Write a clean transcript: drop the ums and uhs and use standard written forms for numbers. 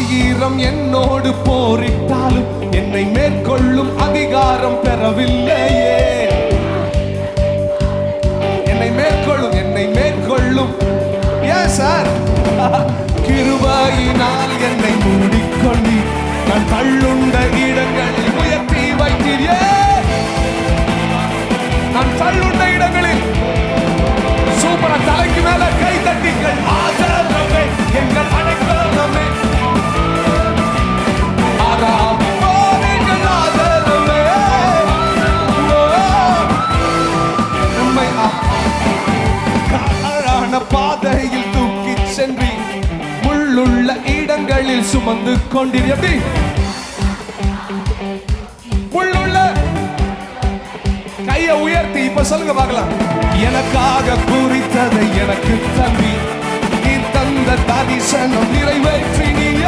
ஆயிரம் என்னோடு போரிட்டாலும் என்னை மேற்கொள்ளும் அதிகாரம் பெறவில்லையே. என்னை மேற்கொள்ளும் ஏன் சார்? கிருபையினால் என்னை மூடிக்கொண்டு நான் தள்ளுண்ட இடங்களில் உயர்த்தி வைத்தீரே. நான் தள்ளுண்ட இடங்களில் சூப்பரா தலைக்கு மேல கை தட்டிங்கள். ஆதரவே எங்கள் அடைக்கலமே, பாதையில் தூக்கி சென்று முள்ளுள்ள இடங்களில் சுமந்து கொண்டீர். எப்படி முள்ளுள்ள கையை உயர்த்தி இப்ப சொல்லுங்க பார்க்கலாம். எனக்காக குறித்ததை எனக்கு தம்பி நீ தந்த தரிசனம் நிறைவேற்றி நீ